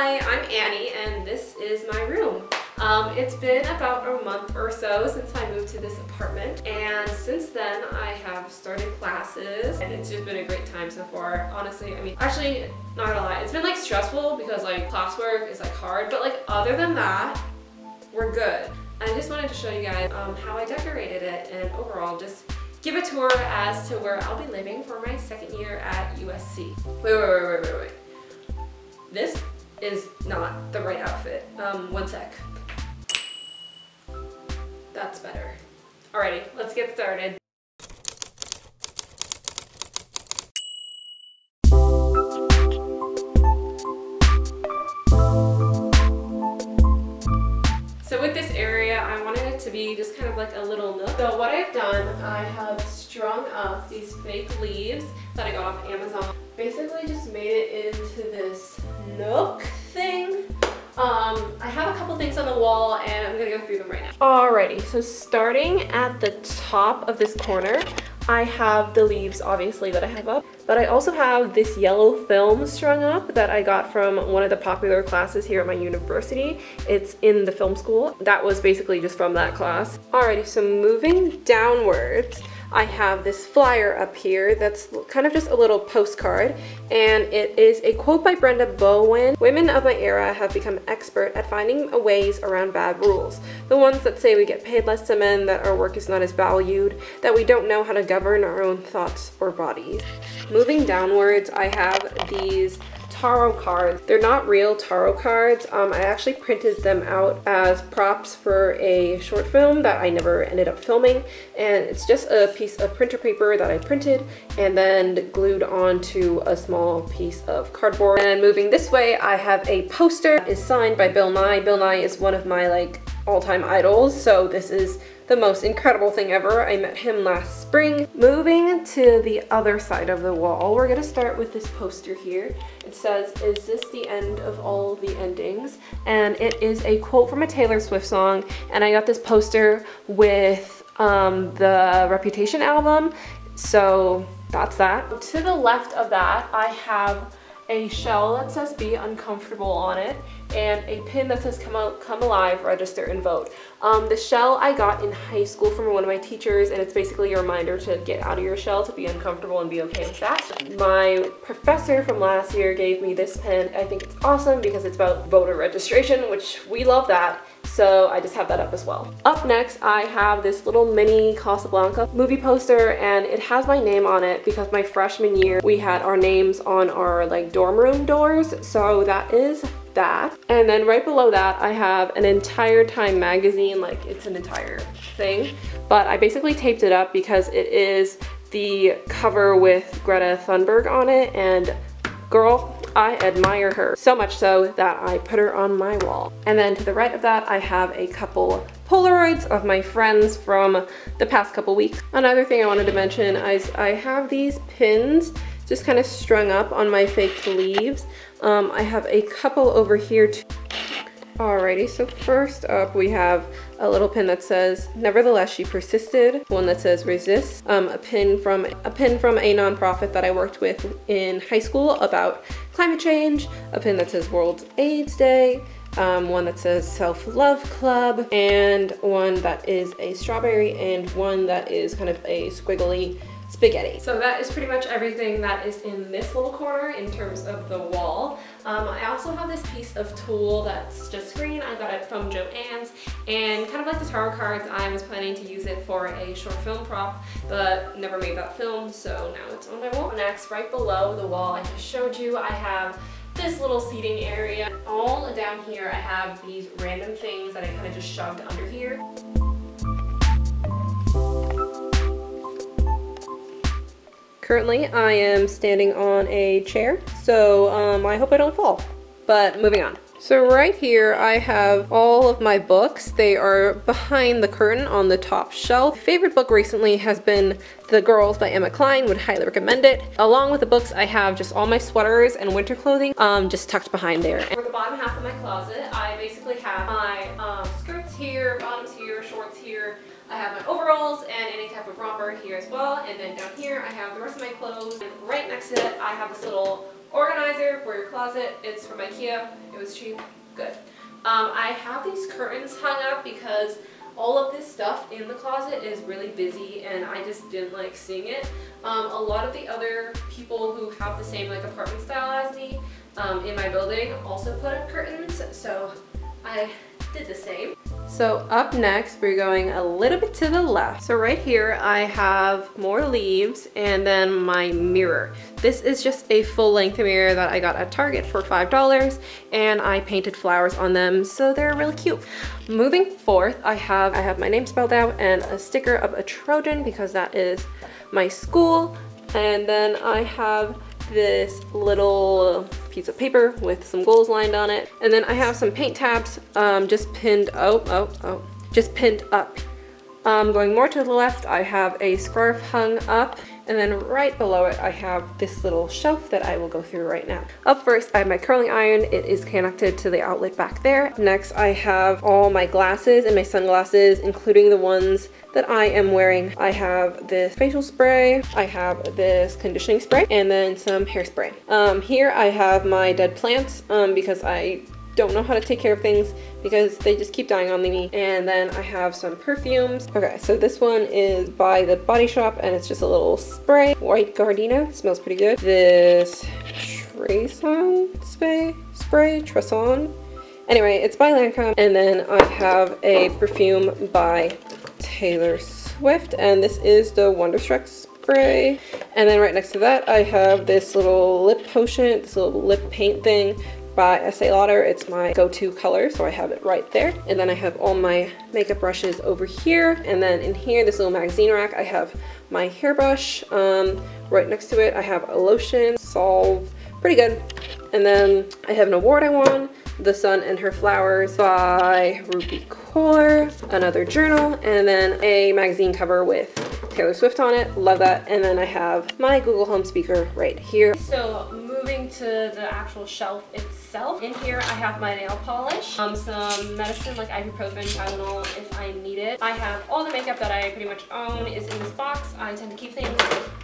Hi, I'm Annie and this is my room. It's been about a month or so since I moved to this apartment, and since then I have started classes and it's just been a great time so far. Honestly, I mean, actually, not gonna lie, it's been like stressful because like classwork is like hard, but like other than that, we're good. I just wanted to show you guys how I decorated it and overall just give a tour as to where I'll be living for my second year at USC. Wait. This is not the right outfit. One sec. That's better. Alrighty, let's get started. So with this area, I wanted it to be just kind of like a little nook. So what I've done, I have strung up these fake leaves that I got off Amazon. Basically just made it into this nook thing. I have a couple things on the wall and I'm gonna go through them right now. Alrighty, so starting at the top of this corner, I have the leaves obviously that I have up, but I also have this yellow film strung up that I got from one of the popular classes here at my university. It's in the film school. That was basically just from that class. Alrighty, so moving downwards, I have this flyer up here that's kind of just a little postcard, and it is a quote by Brenda Bowen. Women of my era have become expert at finding ways around bad rules. The ones that say we get paid less than men, that our work is not as valued, that we don't know how to govern our own thoughts or bodies. Moving downwards, I have these tarot cards. They're not real tarot cards. I actually printed them out as props for a short film that I never ended up filming, and it's just a piece of printer paper that I printed and then glued onto a small piece of cardboard. And moving this way, I have a poster that is signed by Bill Nye. Bill Nye is one of my like all-time idols, so this is the most incredible thing ever. I met him last spring. Moving to the other side of the wall, we're gonna start with this poster here. It says, "Is this the end of all the endings?" And it is a quote from a Taylor Swift song, and I got this poster with the Reputation album, so that's that. To the left of that, I have a shell that says "Be Uncomfortable" on it, and a pin that says come alive, register and vote. The shell I got in high school from one of my teachers, and it's basically a reminder to get out of your shell, to be uncomfortable and be okay with that. My professor from last year gave me this pen. I think it's awesome because it's about voter registration, which we love that. So I just have that up as well. Up next, I have this little mini Casablanca movie poster, and it has my name on it because my freshman year we had our names on our like dorm room doors, so that is that. And then right below that, I have an entire Time magazine, like it's an entire thing, but I basically taped it up because it is the cover with Greta Thunberg on it, and girl, I admire her so much so that I put her on my wall. And then to the right of that, I have a couple Polaroids of my friends from the past couple weeks. Another thing I wanted to mention is I have these pins just kind of strung up on my fake leaves. I have a couple over here too. Alrighty, so first up we have a little pin that says "Nevertheless She Persisted," one that says "Resist," a pin from a nonprofit that I worked with in high school about climate change, a pin that says World AIDS Day, one that says Self-Love Club, and one that is a strawberry, and one that is kind of a squiggly spaghetti. So that is pretty much everything that is in this little corner in terms of the wall. I also have this piece of tulle that's just green. I got it from Joann's, and kind of like the tarot cards, I was planning to use it for a short film prop, but never made that film, so now it's on my wall. Next, right below the wall I just showed you, I have this little seating area. All down here I have these random things that I kind of just shoved under here. Currently, I am standing on a chair, so I hope I don't fall, but moving on. So right here, I have all of my books. They are behind the curtain on the top shelf. Favorite book recently has been The Girls by Emma Cline, would highly recommend it. Along with the books, I have just all my sweaters and winter clothing just tucked behind there. For the bottom half of my closet, I basically have my skirts here, bottoms here, shorts here. I have my overalls and any type of romper here as well, and then down here I have the rest of my clothes. And right next to it I have this little organizer for your closet. It's from IKEA. It was cheap. Good. I have these curtains hung up because all of this stuff in the closet is really busy and I just didn't like seeing it. A lot of the other people who have the same like apartment style as me in my building also put up curtains, so I did the same. So up next, we're going a little bit to the left. So right here, I have more leaves and then my mirror. This is just a full-length mirror that I got at Target for $5 and I painted flowers on them, so they're really cute. Moving forth, I have my name spelled out and a sticker of a Trojan because that is my school. And then I have this little piece of paper with some goals lined on it, and then I have some paint tabs just pinned just pinned up. Going more to the left, I have a scarf hung up, and then right below it I have this little shelf that I will go through right now. Up first, I have my curling iron. It is connected to the outlet back there. Next, I have all my glasses and my sunglasses, including the ones that I am wearing. I have this facial spray, I have this conditioning spray, and then some hairspray. Here I have my dead plants because I don't know how to take care of things because they just keep dying on me. And then I have some perfumes. Okay, so this one is by the Body Shop and it's just a little spray. White Gardenia, smells pretty good. This Tresson. Anyway, it's by Lancome. And then I have a perfume by Taylor Swift, and this is the Wonderstruck spray. And then right next to that, I have this little lip potion, this little lip paint thing by Estee Lauder. It's my go-to color, so I have it right there. And then I have all my makeup brushes over here. And then in here, this little magazine rack, I have my hairbrush. Right next to it, I have a lotion, Solve, pretty good. And then I have an award I won, The Sun and Her Flowers by Ruby Kaur, another journal, and then a magazine cover with Taylor Swift on it. Love that. And then I have my Google Home speaker right here. So moving to the actual shelf itself, in here I have my nail polish, some medicine like ibuprofen, Tylenol if I need it. I have all the makeup that I pretty much own is in this box. I tend to keep things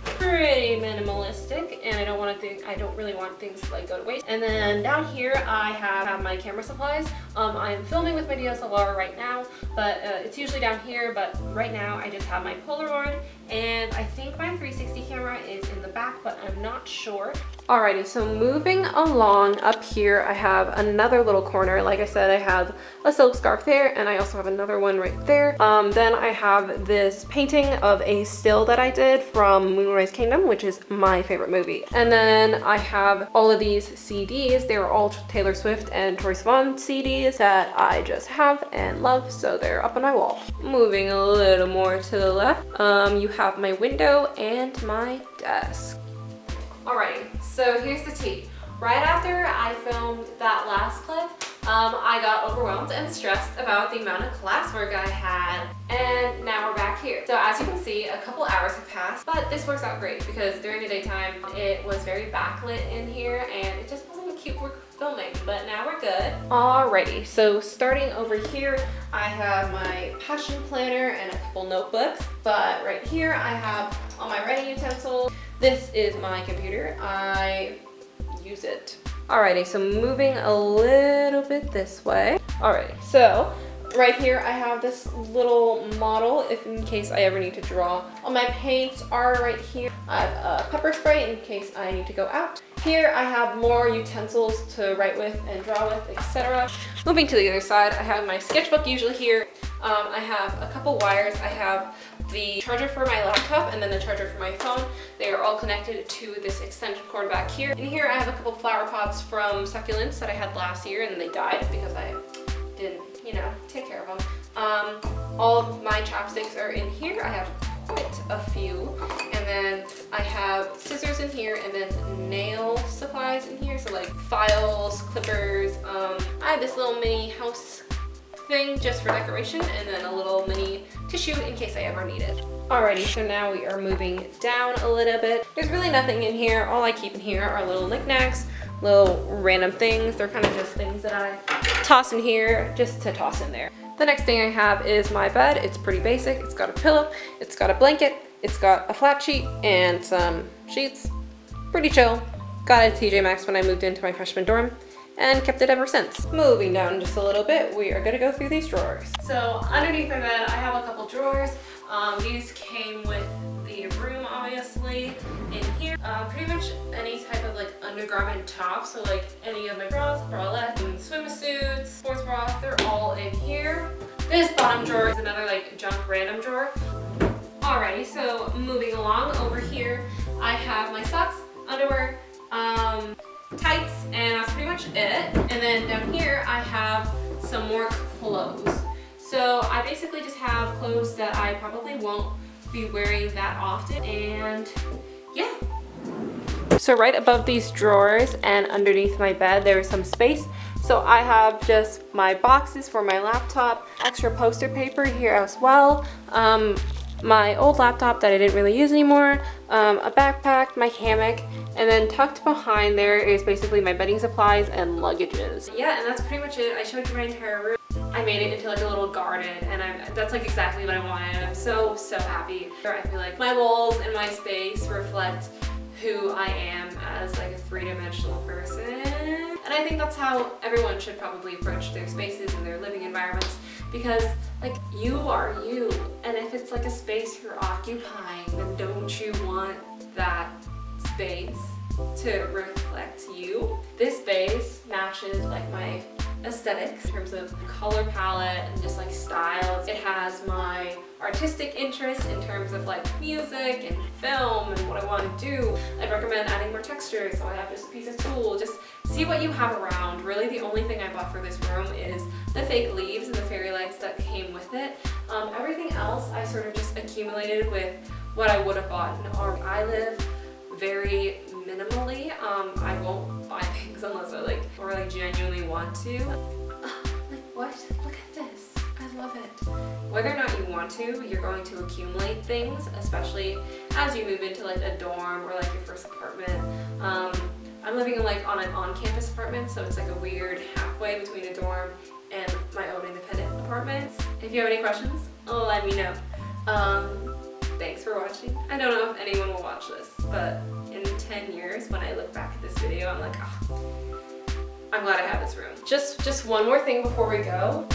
pretty minimalistic and I don't really want things to like go to waste. And then down here I have my camera supplies. I am filming with my DSLR right now, but it's usually down here, but right now I just have my Polaroid, and I think my 360 camera is in the back, but I'm not sure. Alrighty, so moving along up here, I have another little corner. Like I said, I have a silk scarf there, and I also have another one right there. Then I have this painting of a still that I did from Moonrise Kingdom, which is my favorite movie. And then I have all of these CDs. They are all Taylor Swift and Troye Sivan CDs that I just have and love, so they're up on my wall. Moving a little more to the left, you have my window and my desk. Alrighty, so here's the tea. Right after I filmed that last clip, I got overwhelmed and stressed about the amount of classwork I had, and now we're back here. So as you can see, a couple hours have passed, but this works out great because during the daytime it was very backlit in here and it just wasn't cute for filming, but now we're good. Alrighty, so starting over here, I have my passion planner and a couple notebooks, but right here I have all my writing utensils. This is my computer. I use it. Alrighty, so moving a little bit this way. Alrighty, so right here I have this little model if in case I ever need to draw. All my paints are right here. I have a pepper spray in case I need to go out. Here I have more utensils to write with and draw with, etc. Moving to the other side, I have my sketchbook usually here. I have a couple wires. I have the charger for my laptop and then the charger for my phone. They are all connected to this extension cord back here. In here I have a couple flower pots from succulents that I had last year and they died because I didn't, take care of them. All of my chopsticks are in here. I have quite a few. And then I have scissors in here and then nail supplies in here. So like files, clippers. I have this little mini house thing just for decoration and then a little mini tissue in case I ever need it. Alrighty, so now we are moving down a little bit. There's really nothing in here. All I keep in here are little knickknacks, little random things. They're kind of just things that I toss in here just to toss in there. The next thing I have is my bed. It's pretty basic. It's got a pillow, it's got a blanket, it's got a flat sheet and some sheets. Pretty chill. Got it at TJ Maxx when I moved into my freshman dorm and kept it ever since. Moving down just a little bit, we are gonna go through these drawers. So underneath my bed, I have a couple drawers. These came with the room, obviously. In here, pretty much any type of like undergarment top, so like any of my bras, bralettes, swimsuits, sports bras, they're all in here. This bottom drawer is another like junk random drawer. Alrighty, so moving along over here, I have my socks, underwear, tights, and that's pretty much it. And then down here, I have some more clothes. So I basically just have clothes that I probably won't be wearing that often, and yeah. So right above these drawers and underneath my bed, there is some space. So I have just my boxes for my laptop, extra poster paper here as well, my old laptop that I didn't really use anymore, a backpack, my hammock, and then tucked behind there is basically my bedding supplies and luggages. Yeah, and that's pretty much it. I showed you my entire room. I made it into like a little garden, and that's like exactly what I wanted. I'm so happy. I feel like my walls and my space reflect who I am as like a three-dimensional person. And I think that's how everyone should probably approach their spaces and their living environments, because like you are you, and if it's like a space you're occupying, then don't you want that space to reflect you? This space matches like my aesthetics in terms of color palette and just like styles. It has my artistic interest in terms of like music and film and what I want to do. I'd recommend adding more texture, so I have this piece of tulle. Just see what you have around. Really the only thing I bought for this room is the fake leaves and the fairy lights that came with it. Everything else I sort of just accumulated with what I would have bought. I live very minimally. I won't buy things unless I like or like genuinely want to. Like what? Look at this. I love it. Whether or not you want to, you're going to accumulate things, especially as you move into like a dorm or like your first apartment. I'm living in like on an on-campus apartment, so it's like a weird halfway between a dorm and my own independent apartment. If you have any questions, let me know. Thanks for watching. I don't know if anyone will watch this, but in 10 years when I look back at this video, I'm like, oh, I'm glad I have this room. Just one more thing before we go.